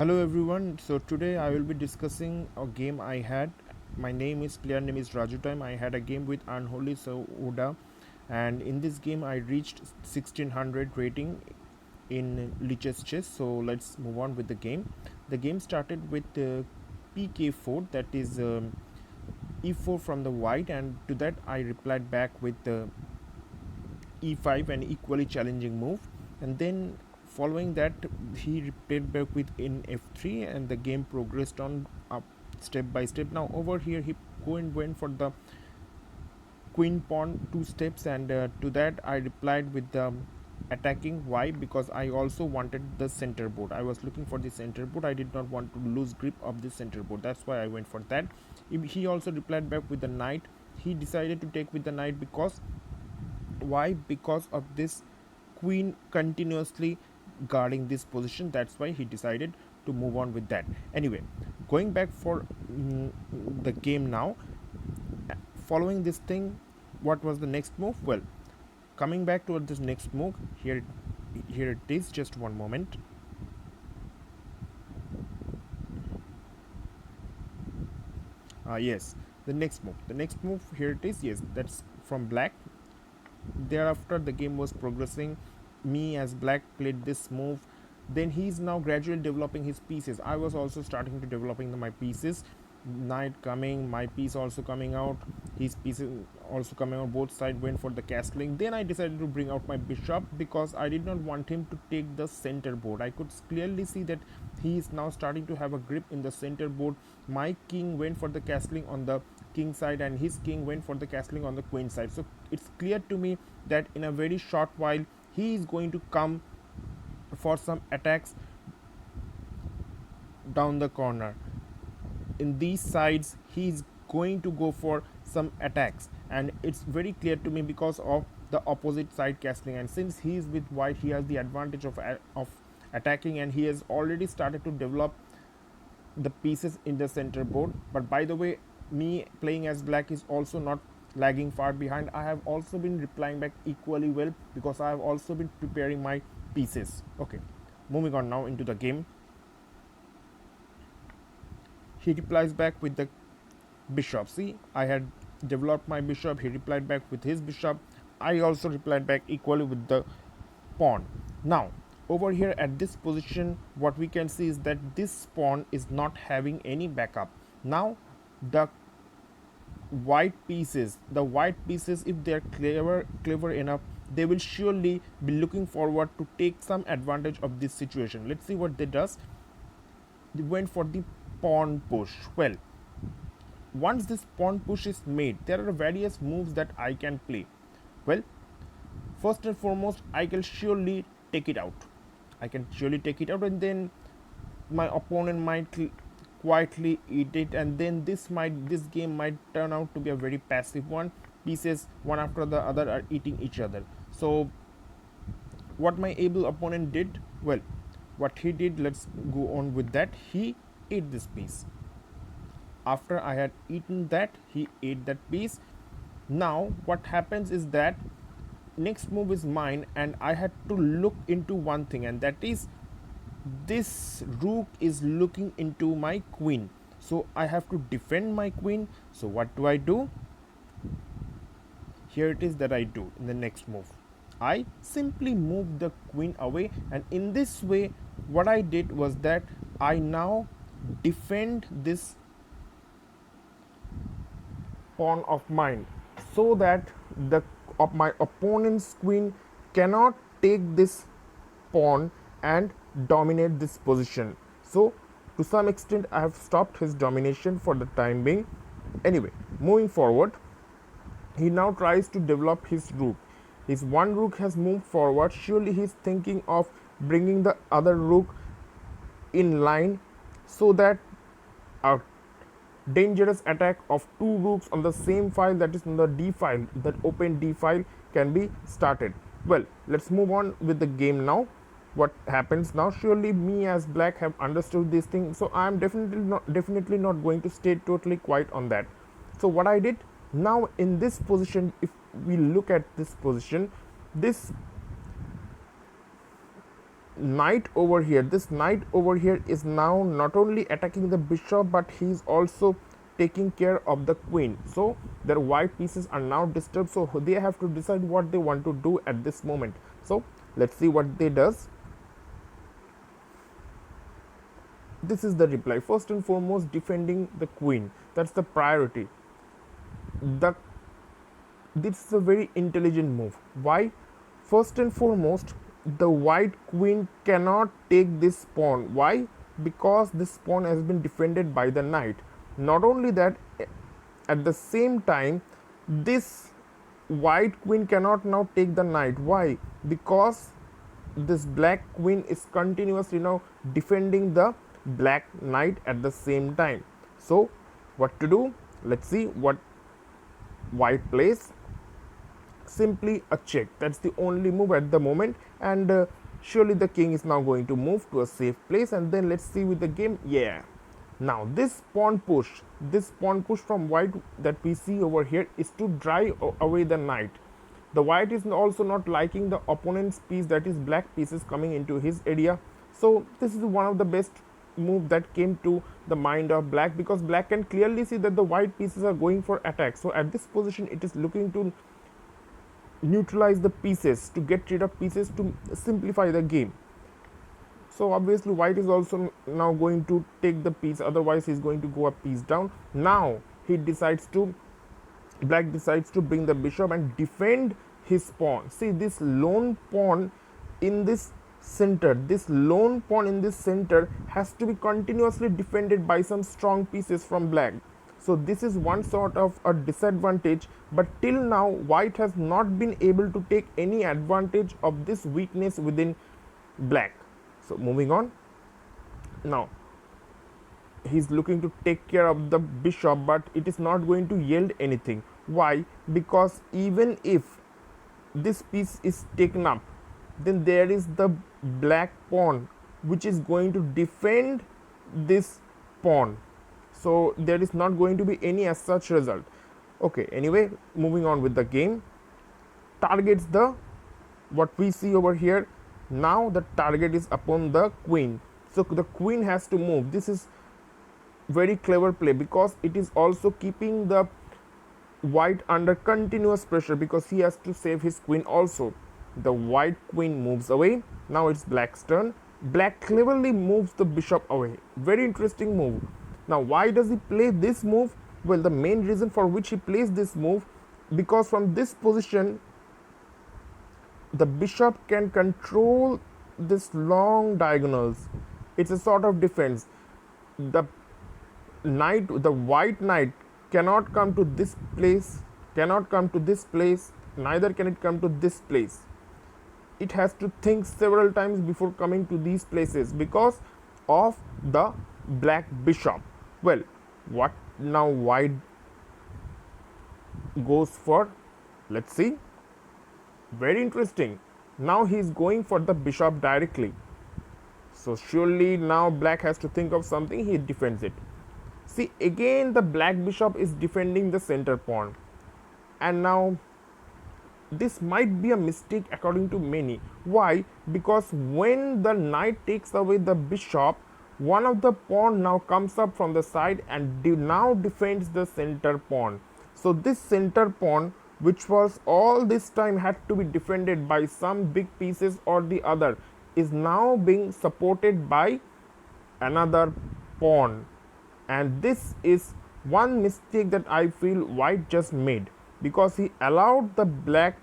Hello everyone. So today I will be discussing a game I had. My player name is Raju Time. I had a game with Unholy Sauda, and in this game I reached 1600 rating in Lichess Chess. So let's move on with the game. The game started with PK4, that is E4 from the white, and to that I replied back with e5, an equally challenging move, and then following that he repaired back with in f3, and the game progressed on up step by step. Now over here he went for the queen pawn 2 steps, and to that I replied with the attacking. Why? Because I also wanted the center board. I was looking for the center board. I did not want to lose grip of the center board. That's why I went for that. He also replied back with the knight. He decided to take with the knight because why? Because of this queen continuously guarding this position. That's why he decided to move on with that. Anyway, going back for the game now, following this thing, what was the next move? Well, coming back to this next move, here it is. Just one moment. Yes, the next move, here it is. Yes, that's from black. Thereafter the game was progressing. Me as black played this move. Then he's now gradually developing his pieces. I was also starting to developing my pieces. Knight coming, my piece also coming out, his pieces also coming out. Both sides went for the castling. Then I decided to bring out my bishop because I did not want him to take the center board. I could clearly see that he is now starting to have a grip in the center board. My king went for the castling on the king side, and his king went for the castling on the queen side. So it's clear to me that in a very short while he is going to come for some attacks down the corner. In these sides he is going to go for some attacks, and it's very clear to me because of the opposite side castling. And since he is with white, he has the advantage of attacking, and he has already started to develop the pieces in the center board. But by the way, me playing as black is also not lagging far behind. I have also been replying back equally well because I have also been preparing my pieces. Okay, moving on now into the game. He replies back with the bishop. See, I had developed my bishop. He replied back with his bishop. I also replied back equally with the pawn. Now over here at this position, what we can see is that this pawn is not having any backup. Now the white pieces, if they are clever enough, they will surely be looking forward to take some advantage of this situation. Let's see what they does. They went for the pawn push. Well, once this pawn push is made, there are various moves that I can play. Well, first and foremost, I can surely take it out. And then my opponent might quietly eat it, and then this game might turn out to be a very passive one. Pieces one after the other are eating each other. So what my able opponent did, well, what he did, let's go on with that. He ate this piece. After I had eaten that, he ate that piece. Now what happens is that next move is mine, and I had to look into one thing, and that is this rook is looking into my queen. So I have to defend my queen. So what do? Here it is that I do in the next move. I simply move the queen away, and in this way what I did was that I now defend this pawn of mine, so that the of my opponent's queen cannot take this pawn and dominate this position. So to some extent I have stopped his domination for the time being. Anyway, moving forward, he now tries to develop his rook. His one rook has moved forward. Surely he is thinking of bringing the other rook in line, so that a dangerous attack of two rooks on the same file, that is on the d file, that open d file, can be started. Well, let's move on with the game now. What happens now? Surely me as black have understood this thing, so I am definitely not going to stay totally quiet on that. So what I did now in this position, if we look at this position, this knight over here, this knight over here is now not only attacking the bishop, but he's also taking care of the queen. So their white pieces are now disturbed, so they have to decide what they want to do at this moment. So let's see what they does. This is the reply. First and foremost, defending the queen, that's the priority. The This is a very intelligent move. Why? First and foremost, the white queen cannot take this pawn. Why? Because this pawn has been defended by the knight. Not only that, at the same time, this white queen cannot now take the knight. Why? Because this black queen is continuously now defending the black knight at the same time. So what to do? Let's see what white plays. Simply a check. That's the only move at the moment, and surely the king is now going to move to a safe place. And then let's see with the game. Yeah, now this pawn push from white that we see over here is to drive away the knight. The white is also not liking the opponent's piece, that is black pieces, coming into his area. So this is one of the best move that came to the mind of black, because black can clearly see that the white pieces are going for attack. So at this position it is looking to neutralize the pieces, to get rid of pieces, to simplify the game. So obviously white is also now going to take the piece, otherwise he's going to go a piece down. Now black decides to bring the bishop and defend his pawn. See, this lone pawn in this center, has to be continuously defended by some strong pieces from black. So this is one sort of a disadvantage, but till now white has not been able to take any advantage of this weakness within black. So moving on, now he's looking to take care of the bishop, but it is not going to yield anything. Why? Because even if this piece is taken up, then there is the black pawn which is going to defend this pawn. So there is not going to be any as such result. Okay, anyway, moving on with the game. Targets the, what we see over here. Now the target is upon the queen. So the queen has to move. This is very clever play, because it is also keeping the white under continuous pressure, because he has to save his queen also. The white queen moves away. Now it's black's turn. Black cleverly moves the bishop away. Very interesting move. Now why does he play this move? Well, the main reason for which he plays this move, because from this position the bishop can control this long diagonals. It's a sort of defense. The white knight cannot come to this place, neither can it come to this place. It has to think several times before coming to these places because of the black bishop. Well, what now white goes for? Let's see. Very interesting. Now he is going for the bishop directly. So surely now black has to think of something. He defends it. See, again the black bishop is defending the center pawn, and now this might be a mistake according to many. Why? Because when the knight takes away the bishop, one of the pawn now comes up from the side and now defends the center pawn. So this center pawn, which was all this time had to be defended by some big pieces or the other, is now being supported by another pawn. And this is one mistake that I feel white just made, because he allowed the black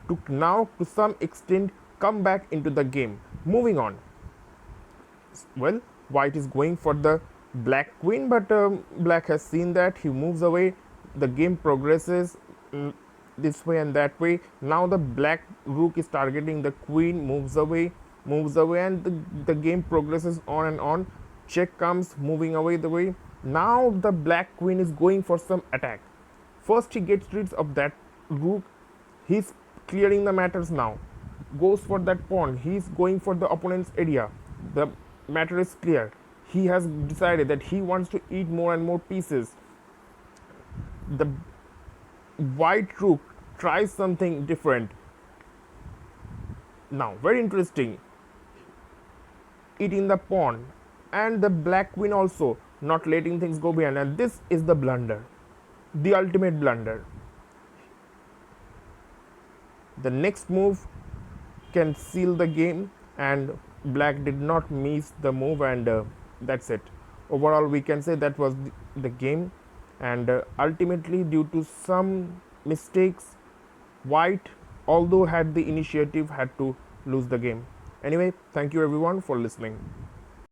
to now to some extent come back into the game. Moving on. Well, white is going for the black queen, but black has seen that. He moves away. The game progresses this way and that way. Now the black rook is targeting the queen, moves away, and the game progresses on and on. Check comes, moving away the way. Now the black queen is going for some attack. First he gets rid of that rook. He's clearing the matters now. Goes for that pawn. He's going for the opponent's area. The matter is clear. He has decided that he wants to eat more and more pieces. The white rook tries something different. Now, very interesting. it in the pawn, and the black queen also not letting things go behind, and this is the blunder, the ultimate blunder. The next move can seal the game, and black did not miss the move, and that's it. Overall we can say that was the game, and ultimately due to some mistakes, white, although had the initiative, had to lose the game. Anyway, thank you everyone for listening.